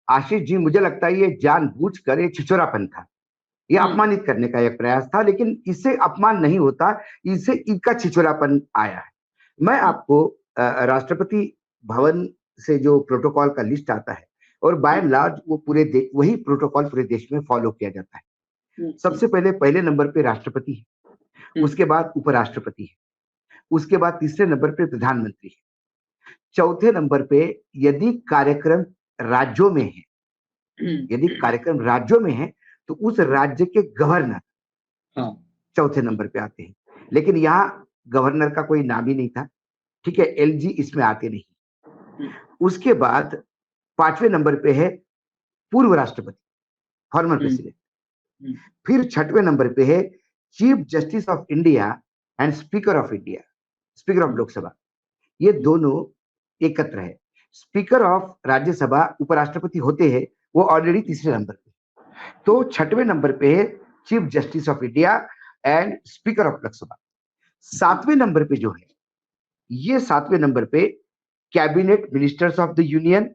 आशीष जी, मुझे लगता है ये जानबूझकर ये छिछोरापन था, ये हम्म। अपमानित करने का एक प्रयास था, लेकिन इससे अपमान नहीं होता, इससे इनका छिछोरापन आया है। मैं आपको राष्ट्रपति भवन से जो प्रोटोकॉल का लिस्ट आता है, और बाय एंड लार्ज वो वही प्रोटोकॉल पूरे देश में फॉलो किया जाता है। हम्म। सबसे पहले पहले नंबर पे राष्ट्रपति है, हम्म। उसके बाद उपराष्ट्रपति है, उसके बाद तीसरे नंबर पे प्रधानमंत्री है, चौथे नंबर पे यदि कार्यक्रम राज्यों में है, यदि कार्यक्रम राज्यों में है तो उस राज्य के गवर्नर हाँ। चौथे नंबर पे आते हैं। लेकिन यहाँ गवर्नर का कोई नाम ही नहीं था, ठीक है, एलजी इसमें आते नहीं। हम्म। उसके बाद पांचवें नंबर पे है पूर्व राष्ट्रपति, फॉर्मर हम्म। प्रेसिडेंट। हम्म। फिर छठवें नंबर पे है chief justice of India and speaker of India, speaker of Lok Sabha. ये दोनों एकत्र है। स्पीकर ऑफ राज्यसभा उपराष्ट्रपति होते हैं, वो ऑलरेडी तीसरे नंबर पे। तो छठवें नंबर पे है chief justice of India and speaker of Lok Sabha. सातवें नंबर पे जो है, ये सातवें नंबर पे cabinet ministers of the union,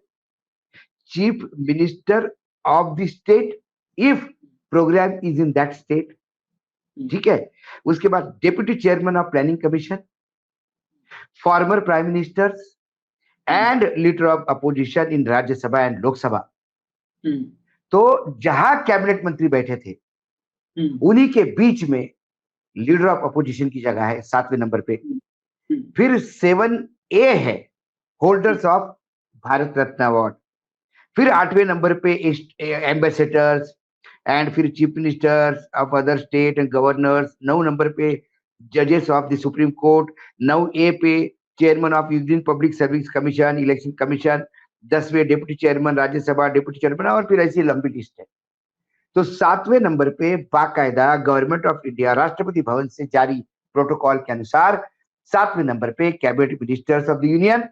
chief minister of the state if programme is in that state, ठीक है। उसके बाद deputy chairman of planning commission, former prime ministers and leader of opposition in Rajya Sabha and Lok Sabha. तो जहां cabinet मंत्री बैठे थे उन्हीं के बीच में लीडर ऑफ अपोजिशन की जगह है सातवें नंबर पे। फिर 7A है holders of Bharat Ratna award. फिर आठवें नंबर पे एम्बेसडर्स एंड फिर chief ministers of other state and governors. 9 number पे जजेस of the supreme court. 9A पे chairman of union public service commission, election commission. 10वें deputy chairman Rajya Sabha, deputy chairman, और फिर ऐसी लंबी लिस्ट है। तो सातवें नंबर पे बाकायदा government of India Rashtrapati Bhavan से जारी प्रोटोकॉल के अनुसार सातवें नंबर पे cabinet ministers of the union,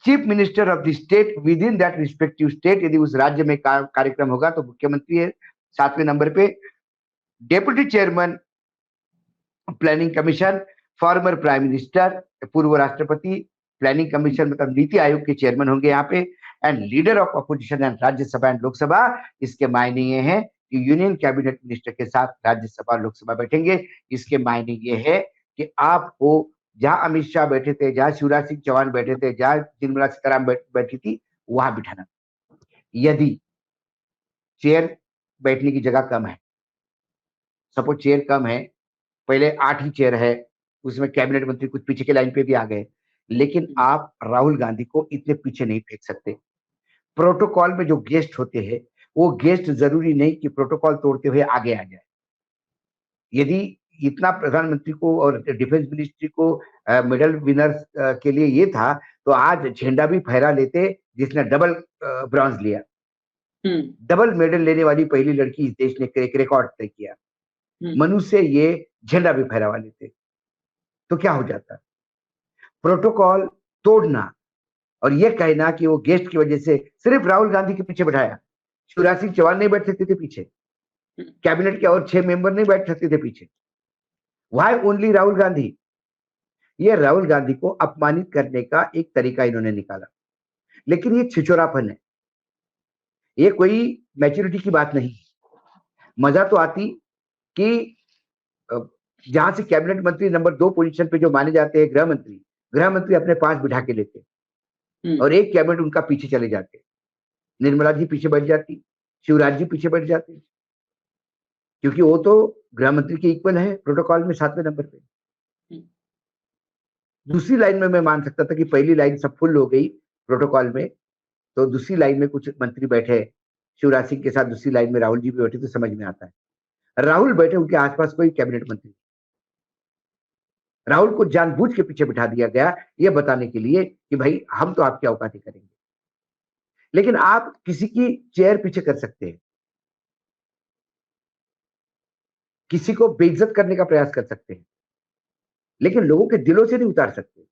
chief minister of the state with in that respective state, यदि उस राज्य में कार्यक्रम होगा तो मुख्यमंत्री है सातवें नंबर पे। Deputy chairman planning commission, former prime minister, पूर्व राष्ट्रपति, प्लानिंग कमीशन मतलब नीति आयोग के चेयरमैन होंगे यहाँ पे, and leader of opposition and Rajya Sabha and Lok Sabha. इसके मायने ये है कि यूनियन कैबिनेट मिनिस्टर के साथ राज्यसभा लोकसभा बैठेंगे। इसके मायने ये है कि आपको जहां अमित शाह बैठे थे, जहां शिवराज सिंह चौहान बैठे थे, जहां निर्मला सीतारामन बैठी थी, वहां बिठाना। यदि चेयर बैठने की जगह कम है, सपोज चेयर कम है, पहले 8 ही चेयर है, उसमें कैबिनेट मंत्री कुछ पीछे के लाइन पे भी आ गए, लेकिन आप राहुल गांधी को इतने पीछे नहीं फेंक सकते। प्रोटोकॉल में जो गेस्ट होते हैं वो गेस्ट जरूरी नहीं कि प्रोटोकॉल तोड़ते हुए आगे आ जाए। यदि इतना प्रधानमंत्री को और डिफेंस मिनिस्ट्री को मेडल विनर्स के लिए ये था, तो आज झंडा भी फहरा लेते जिसने डबल ब्रॉन्ज लिया। डबल मेडल लेने वाली पहली लड़की इस देश ने एक रिकॉर्ड तय किया। मनुष्य ये झंडा भी फहरावा लेते, तो क्या हो जाता। प्रोटोकॉल तोड़ना और ये कहना कि वो गेस्ट की वजह से सिर्फ राहुल गांधी के पीछे बैठाया, शिवराज सिंह चौहान नहीं बैठ सकते थे पीछे, कैबिनेट के और 6 मेंबर नहीं बैठ सकते थे पीछे, वाई ओनली राहुल गांधी। ये राहुल गांधी को अपमानित करने का एक तरीका इन्होंने निकाला, लेकिन ये छिचोरापन है, ये कोई मैच्योरिटी की बात नहीं। मजा तो आती कि जहां से कैबिनेट मंत्री नंबर 2 पोजीशन पे जो माने जाते हैं गृह मंत्री अपने पास बिठा के लेते और एक कैबिनेट उनका पीछे चले जाते। निर्मला जी पीछे बैठ जाती, शिवराज जी पीछे बैठ जाते, क्योंकि वो तो गृह मंत्री के इक्वल है प्रोटोकॉल में सातवें नंबर पे। दूसरी लाइन में मैं मान सकता था कि पहली लाइन सब फुल हो गई प्रोटोकॉल में, तो दूसरी लाइन में कुछ मंत्री बैठे, शिवराज सिंह के साथ दूसरी लाइन में राहुल जी भी बैठे, तो समझ में आता है। राहुल बैठे, उनके आसपास कोई कैबिनेट मंत्री। राहुल को जानबूझ के पीछे बिठा दिया गया, यह बताने के लिए कि भाई हम तो आपकी औकाती करेंगे। लेकिन आप किसी की चेयर पीछे कर सकते हैं, किसी को बेइज्जत करने का प्रयास कर सकते हैं, लेकिन लोगों के दिलों से नहीं उतार सकते।